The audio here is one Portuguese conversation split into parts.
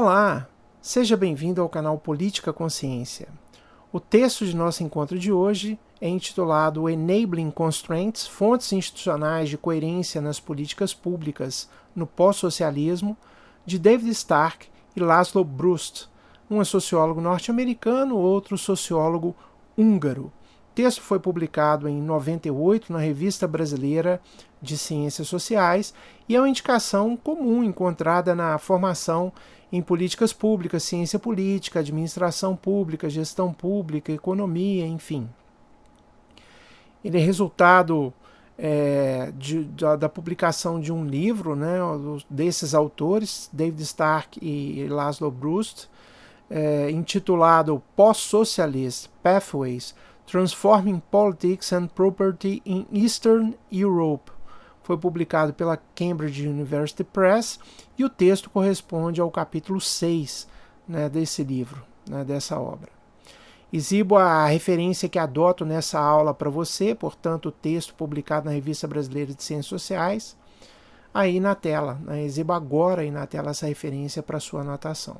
Olá, seja bem-vindo ao canal Política Consciência. O texto de nosso encontro de hoje é intitulado Enabling Constraints, Fontes Institucionais de Coerência nas Políticas Públicas no Pós-Socialismo, de David Stark e Laszlo Brust, um é sociólogo norte-americano, outro sociólogo húngaro. O texto foi publicado em 98 na Revista Brasileira de Ciências Sociais e é uma indicação comum encontrada na formação em políticas públicas, ciência política, administração pública, gestão pública, economia, enfim. Ele é resultado da publicação de um livro, né, desses autores, David Stark e Laszlo Brust, intitulado Post-Socialist Pathways, Transforming Politics and Property in Eastern Europe. Foi publicado pela Cambridge University Press e o texto corresponde ao capítulo 6, né, desse livro, né, dessa obra. Exibo a referência que adoto nessa aula para você, portanto, o texto publicado na Revista Brasileira de Ciências Sociais, aí na tela. Né, exibo agora aí na tela essa referência para sua anotação.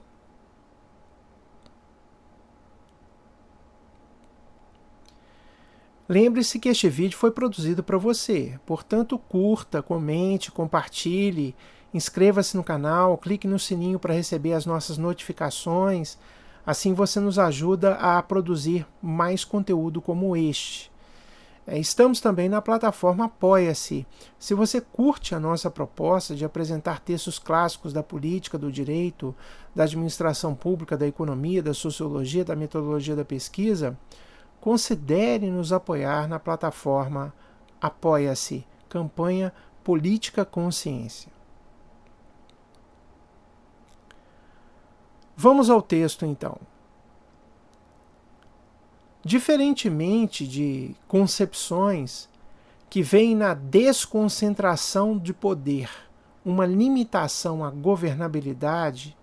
Lembre-se que este vídeo foi produzido para você, portanto curta, comente, compartilhe, inscreva-se no canal, clique no sininho para receber as nossas notificações, assim você nos ajuda a produzir mais conteúdo como este. Estamos também na plataforma Apoia-se. Se você curte a nossa proposta de apresentar textos clássicos da política, do direito, da administração pública, da economia, da sociologia, da metodologia da pesquisa, considere nos apoiar na plataforma Apoia-se, campanha Política Consciência. Vamos ao texto, então. Diferentemente de concepções que veem na desconcentração de poder uma limitação à governabilidade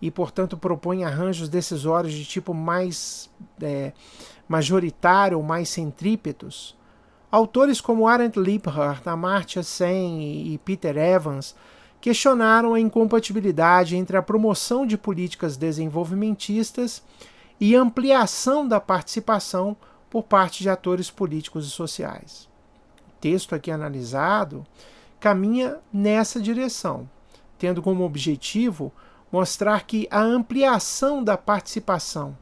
e, portanto, propõem arranjos decisórios de tipo mais majoritário ou mais centrípetos, autores como Arendt Liebhardt, Amartya Sen e Peter Evans questionaram a incompatibilidade entre a promoção de políticas desenvolvimentistas e ampliação da participação por parte de atores políticos e sociais. O texto aqui analisado caminha nessa direção, tendo como objetivo mostrar que a ampliação da participação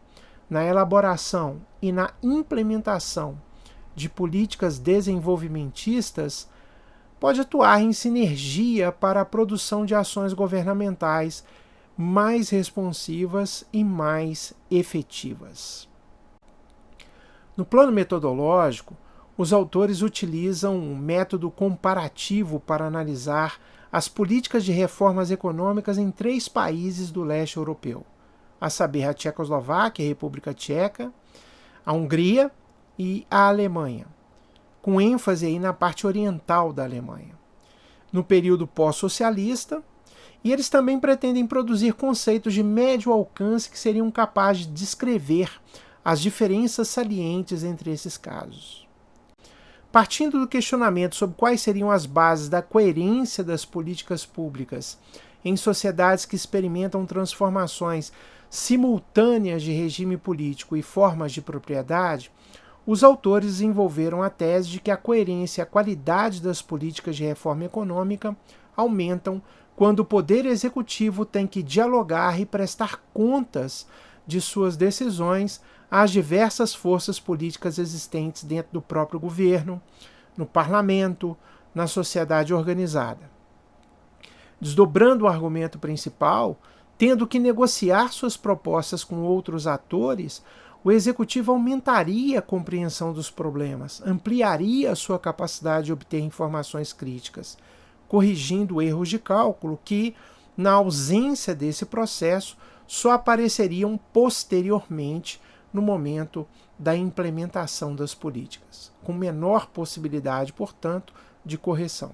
na elaboração e na implementação de políticas desenvolvimentistas pode atuar em sinergia para a produção de ações governamentais mais responsivas e mais efetivas. No plano metodológico, os autores utilizam um método comparativo para analisar as políticas de reformas econômicas em 3 países do leste europeu, a saber, a Tchecoslováquia, a República Tcheca, a Hungria e a Alemanha, com ênfase aí na parte oriental da Alemanha, no período pós-socialista, e eles também pretendem produzir conceitos de médio alcance que seriam capazes de descrever as diferenças salientes entre esses casos. Partindo do questionamento sobre quais seriam as bases da coerência das políticas públicas em sociedades que experimentam transformações simultâneas de regime político e formas de propriedade, os autores desenvolveram a tese de que a coerência e a qualidade das políticas de reforma econômica aumentam quando o poder executivo tem que dialogar e prestar contas de suas decisões às diversas forças políticas existentes dentro do próprio governo, no parlamento, na sociedade organizada. Desdobrando o argumento principal, tendo que negociar suas propostas com outros atores, o executivo aumentaria a compreensão dos problemas, ampliaria a sua capacidade de obter informações críticas, corrigindo erros de cálculo que, na ausência desse processo, só apareceriam posteriormente no momento da implementação das políticas, com menor possibilidade, portanto, de correção.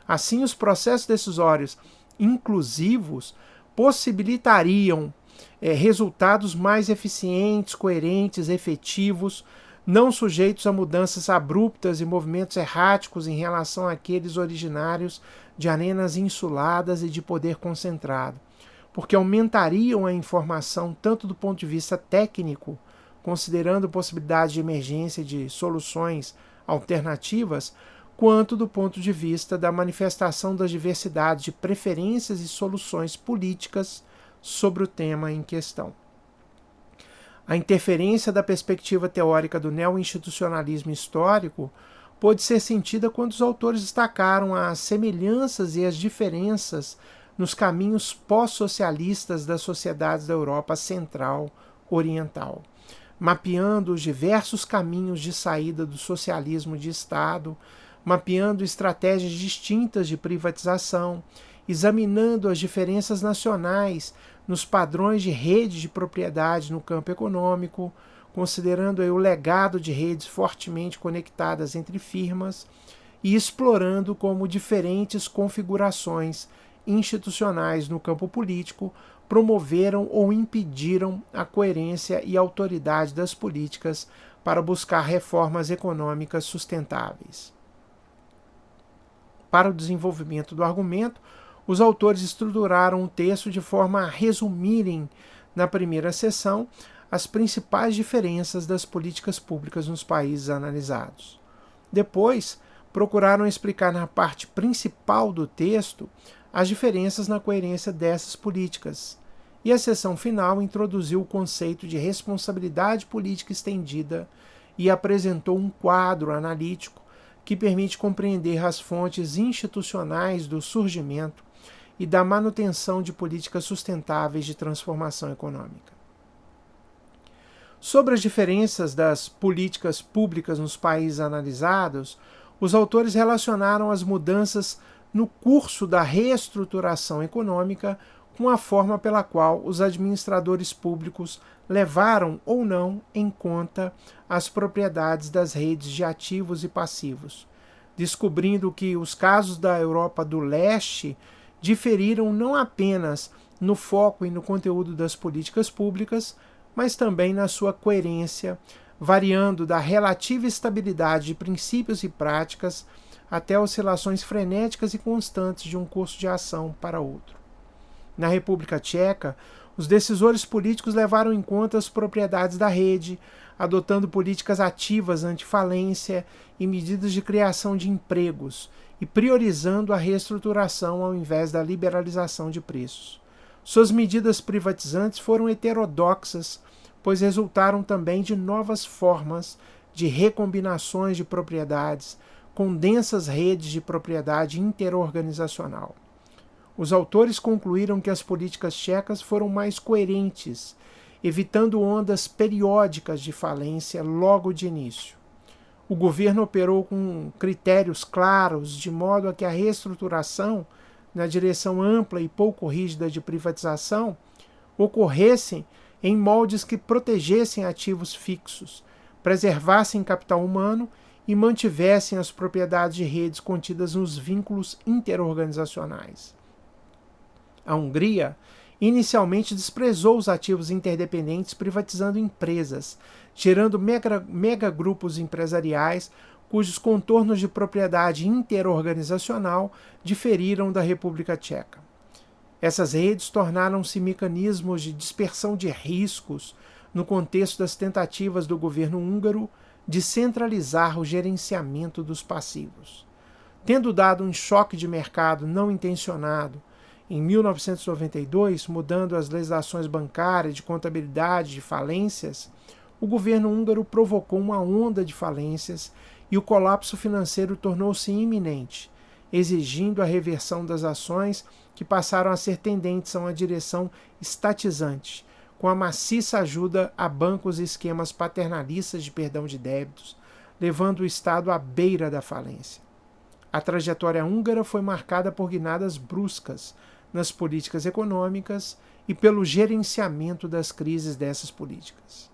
Assim, os processos decisórios inclusivos possibilitariam resultados mais eficientes, coerentes, efetivos, não sujeitos a mudanças abruptas e movimentos erráticos em relação àqueles originários de arenas insuladas e de poder concentrado, porque aumentariam a informação tanto do ponto de vista técnico, considerando possibilidade de emergência de soluções alternativas, quanto do ponto de vista da manifestação das diversidades de preferências e soluções políticas sobre o tema em questão. A interferência da perspectiva teórica do neo-institucionalismo histórico pôde ser sentida quando os autores destacaram as semelhanças e as diferenças nos caminhos pós-socialistas das sociedades da Europa Central Oriental, mapeando os diversos caminhos de saída do socialismo de Estado, mapeando estratégias distintas de privatização, examinando as diferenças nacionais nos padrões de rede de propriedade no campo econômico, considerando o legado de redes fortemente conectadas entre firmas e explorando como diferentes configurações institucionais no campo político promoveram ou impediram a coerência e autoridade das políticas para buscar reformas econômicas sustentáveis. Para o desenvolvimento do argumento, os autores estruturaram o texto de forma a resumirem, na primeira seção, as principais diferenças das políticas públicas nos países analisados. Depois, procuraram explicar na parte principal do texto as diferenças na coerência dessas políticas. E a seção final introduziu o conceito de responsabilidade política estendida e apresentou um quadro analítico que permite compreender as fontes institucionais do surgimento e da manutenção de políticas sustentáveis de transformação econômica. Sobre as diferenças das políticas públicas nos países analisados, os autores relacionaram as mudanças no curso da reestruturação econômica com a forma pela qual os administradores públicos levaram ou não em conta as propriedades das redes de ativos e passivos, descobrindo que os casos da Europa do Leste diferiram não apenas no foco e no conteúdo das políticas públicas, mas também na sua coerência, variando da relativa estabilidade de princípios e práticas até oscilações frenéticas e constantes de um curso de ação para outro. Na República Tcheca, os decisores políticos levaram em conta as propriedades da rede, adotando políticas ativas anti-falência e medidas de criação de empregos, e priorizando a reestruturação ao invés da liberalização de preços. Suas medidas privatizantes foram heterodoxas, pois resultaram também de novas formas de recombinações de propriedades, com densas redes de propriedade interorganizacional. Os autores concluíram que as políticas tchecas foram mais coerentes, evitando ondas periódicas de falência logo de início. O governo operou com critérios claros, de modo a que a reestruturação, na direção ampla e pouco rígida de privatização, ocorressem em moldes que protegessem ativos fixos, preservassem capital humano e mantivessem as propriedades de redes contidas nos vínculos interorganizacionais. A Hungria inicialmente desprezou os ativos interdependentes, privatizando empresas, gerando megagrupos empresariais cujos contornos de propriedade interorganizacional diferiram da República Tcheca. Essas redes tornaram-se mecanismos de dispersão de riscos no contexto das tentativas do governo húngaro de centralizar o gerenciamento dos passivos. Tendo dado um choque de mercado não intencionado em 1992, mudando as legislações bancárias, de contabilidade, de falências, o governo húngaro provocou uma onda de falências e o colapso financeiro tornou-se iminente, exigindo a reversão das ações que passaram a ser tendentes a uma direção estatizante, com a maciça ajuda a bancos e esquemas paternalistas de perdão de débitos, levando o Estado à beira da falência. A trajetória húngara foi marcada por guinadas bruscas nas políticas econômicas e pelo gerenciamento das crises dessas políticas.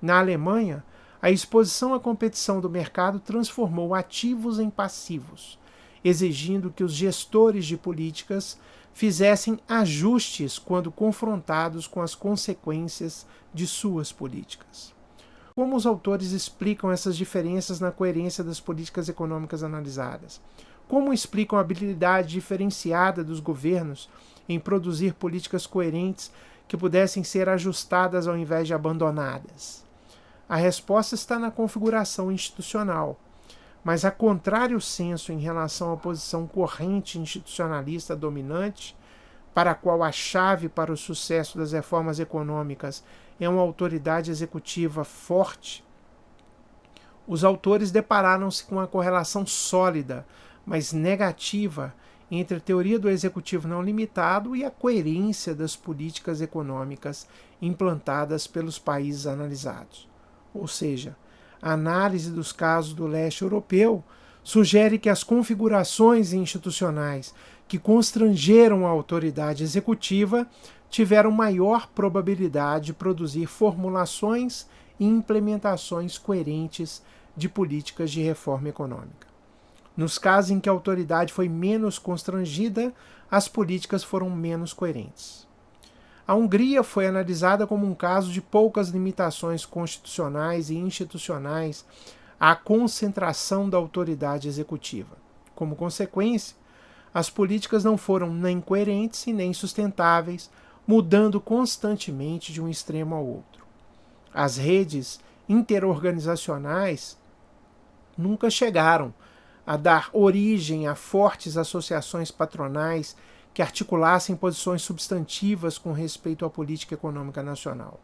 Na Alemanha, a exposição à competição do mercado transformou ativos em passivos, exigindo que os gestores de políticas fizessem ajustes quando confrontados com as consequências de suas políticas. Como os autores explicam essas diferenças na coerência das políticas econômicas analisadas? como explicam a habilidade diferenciada dos governos em produzir políticas coerentes que pudessem ser ajustadas ao invés de abandonadas? A resposta está na configuração institucional, mas a contrário senso em relação à posição corrente institucionalista dominante, para a qual a chave para o sucesso das reformas econômicas é uma autoridade executiva forte, os autores depararam-se com uma correlação sólida, mas negativa, entre a teoria do executivo não limitado e a coerência das políticas econômicas implantadas pelos países analisados. Ou seja, a análise dos casos do leste europeu sugere que as configurações institucionais que constrangeram a autoridade executiva tiveram maior probabilidade de produzir formulações e implementações coerentes de políticas de reforma econômica. Nos casos em que a autoridade foi menos constrangida, as políticas foram menos coerentes. A Hungria foi analisada como um caso de poucas limitações constitucionais e institucionais à concentração da autoridade executiva. Como consequência, as políticas não foram nem coerentes e nem sustentáveis, mudando constantemente de um extremo ao outro. As redes interorganizacionais nunca chegaram a dar origem a fortes associações patronais que articulassem posições substantivas com respeito à política econômica nacional.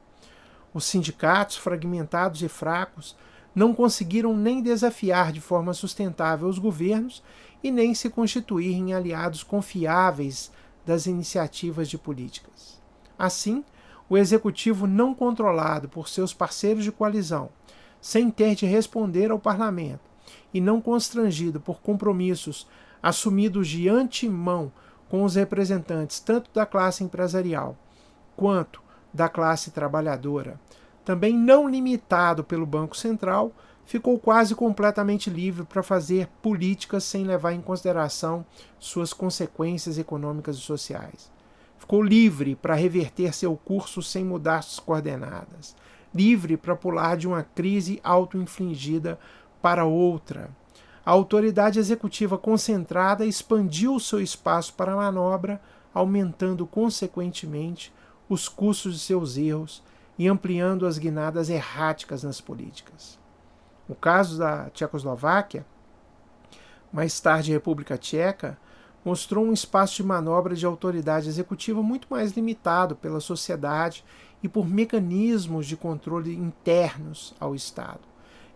Os sindicatos, fragmentados e fracos, não conseguiram nem desafiar de forma sustentável os governos e nem se constituir em aliados confiáveis das iniciativas de políticas. Assim, o executivo não controlado por seus parceiros de coalizão, sem ter de responder ao parlamento, e não constrangido por compromissos assumidos de antemão com os representantes tanto da classe empresarial quanto da classe trabalhadora, também não limitado pelo Banco Central, ficou quase completamente livre para fazer políticas sem levar em consideração suas consequências econômicas e sociais. Ficou livre para reverter seu curso sem mudar suas coordenadas, livre para pular de uma crise auto-infligida para outra. A autoridade executiva concentrada expandiu seu espaço para manobra, aumentando consequentemente os custos de seus erros e ampliando as guinadas erráticas nas políticas. No caso da Tchecoslováquia, mais tarde República Tcheca, mostrou um espaço de manobra de autoridade executiva muito mais limitado pela sociedade e por mecanismos de controle internos ao Estado.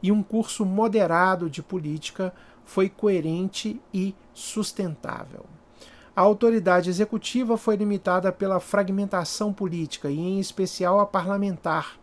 E um curso moderado de política foi coerente e sustentável. A autoridade executiva foi limitada pela fragmentação política e, em especial, a parlamentar,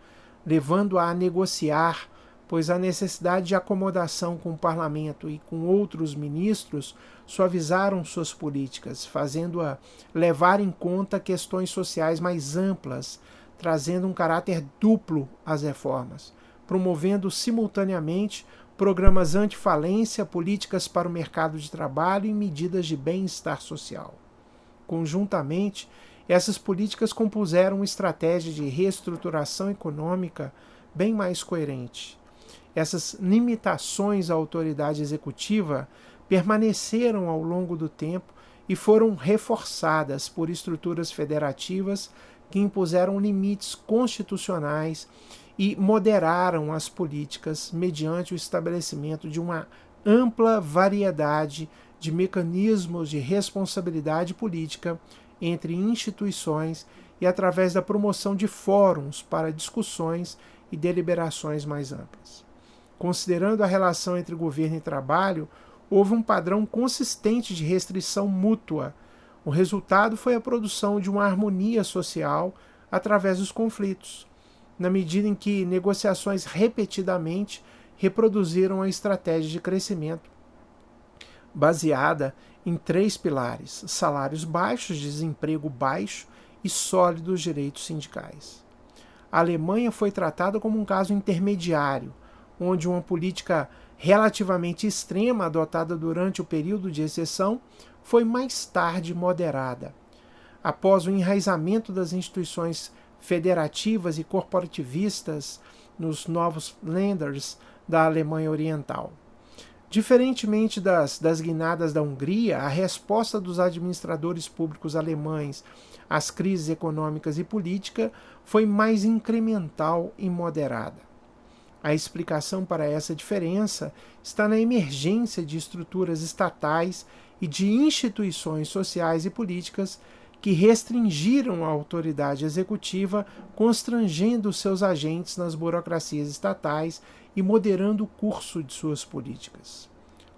levando-a a negociar, pois a necessidade de acomodação com o parlamento e com outros ministros suavizaram suas políticas, fazendo-a levar em conta questões sociais mais amplas, trazendo um caráter duplo às reformas, promovendo simultaneamente programas antifalência, políticas para o mercado de trabalho e medidas de bem-estar social. Conjuntamente, essas políticas compuseram uma estratégia de reestruturação econômica bem mais coerente. Essas limitações à autoridade executiva permaneceram ao longo do tempo e foram reforçadas por estruturas federativas que impuseram limites constitucionais e moderaram as políticas mediante o estabelecimento de uma ampla variedade de mecanismos de responsabilidade política entre instituições e através da promoção de fóruns para discussões e deliberações mais amplas. Considerando a relação entre governo e trabalho, houve um padrão consistente de restrição mútua. O resultado foi a produção de uma harmonia social através dos conflitos, na medida em que negociações repetidamente reproduziram a estratégia de crescimento, baseada em 3 pilares: salários baixos, desemprego baixo e sólidos direitos sindicais. A Alemanha foi tratada como um caso intermediário, onde uma política relativamente extrema adotada durante o período de exceção foi mais tarde moderada. Após o enraizamento das instituições federativas e corporativistas nos novos Länders da Alemanha Oriental. Diferentemente das guinadas da Hungria, a resposta dos administradores públicos alemães às crises econômicas e políticas foi mais incremental e moderada. A explicação para essa diferença está na emergência de estruturas estatais e de instituições sociais e políticas que restringiram a autoridade executiva, constrangendo seus agentes nas burocracias estatais e moderando o curso de suas políticas.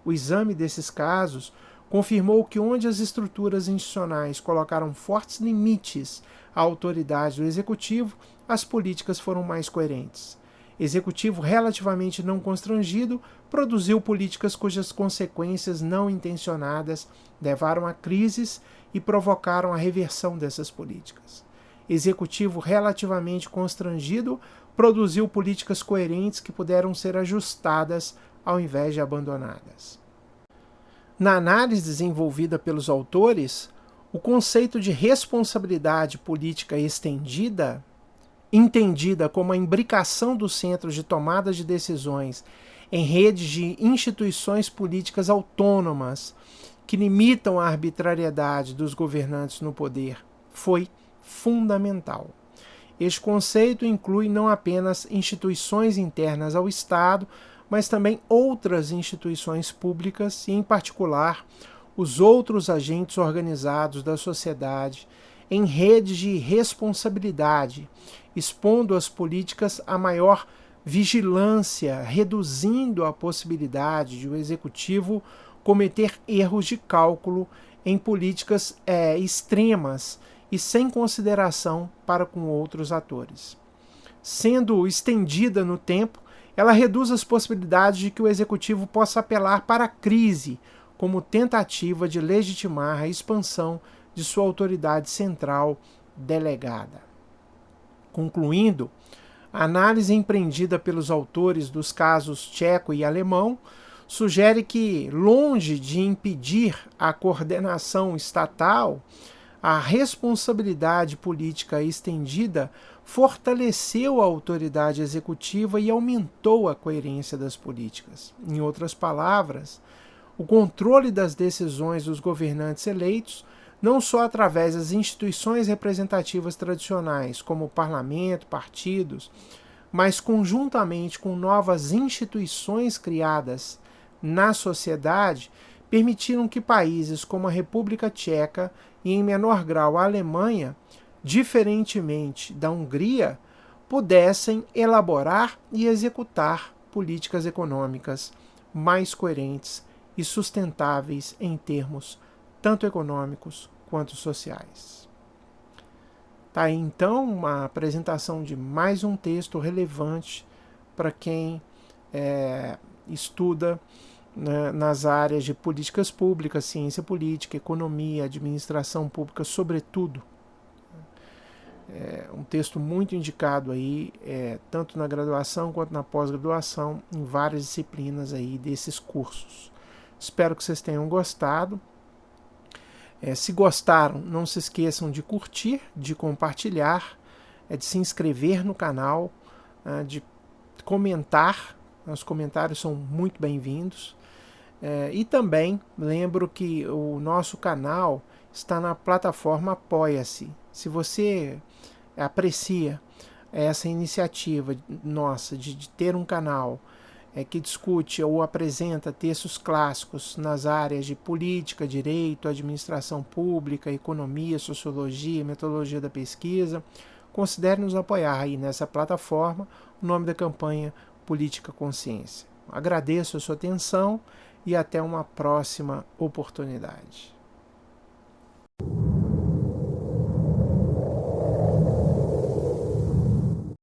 O exame desses casos confirmou que onde as estruturas institucionais colocaram fortes limites à autoridade do executivo, as políticas foram mais coerentes. Executivo relativamente não constrangido produziu políticas cujas consequências não intencionadas levaram a crises e provocaram a reversão dessas políticas. Executivo relativamente constrangido produziu políticas coerentes que puderam ser ajustadas ao invés de abandonadas. Na análise desenvolvida pelos autores, o conceito de responsabilidade política estendida, entendida como a imbricação dos centros de tomada de decisões em redes de instituições políticas autônomas que limitam a arbitrariedade dos governantes no poder, foi fundamental. Este conceito inclui não apenas instituições internas ao Estado, mas também outras instituições públicas e, em particular, os outros agentes organizados da sociedade em redes de responsabilidade, expondo as políticas a maior vigilância, reduzindo a possibilidade de o executivo cometer erros de cálculo em políticas extremas e sem consideração para com outros atores. Sendo estendida no tempo, ela reduz as possibilidades de que o executivo possa apelar para a crise como tentativa de legitimar a expansão de sua autoridade central delegada. Concluindo, a análise empreendida pelos autores dos casos tcheco e alemão sugere que, longe de impedir a coordenação estatal, a responsabilidade política estendida fortaleceu a autoridade executiva e aumentou a coerência das políticas. Em outras palavras, o controle das decisões dos governantes eleitos, não só através das instituições representativas tradicionais, como o parlamento, partidos, mas conjuntamente com novas instituições criadas na sociedade, permitiram que países como a República Tcheca e, em menor grau, a Alemanha, diferentemente da Hungria, pudessem elaborar e executar políticas econômicas mais coerentes e sustentáveis em termos tanto econômicos quanto sociais. Tá aí então uma apresentação de mais um texto relevante para quem estuda nas áreas de políticas públicas, ciência política, economia, administração pública, sobretudo. É um texto muito indicado aí, tanto na graduação quanto na pós-graduação, em várias disciplinas aí desses cursos. Espero que vocês tenham gostado. Se gostaram, não se esqueçam de curtir, de compartilhar, de se inscrever no canal, de comentar. Os comentários são muito bem-vindos. E também lembro que o nosso canal está na plataforma Apoia-se. Se você aprecia essa iniciativa nossa de ter um canal que discute ou apresenta textos clássicos nas áreas de política, direito, administração pública, economia, sociologia, metodologia da pesquisa, considere nos apoiar aí nessa plataforma. O nome da campanha Política Consciência. Agradeço a sua atenção e até uma próxima oportunidade.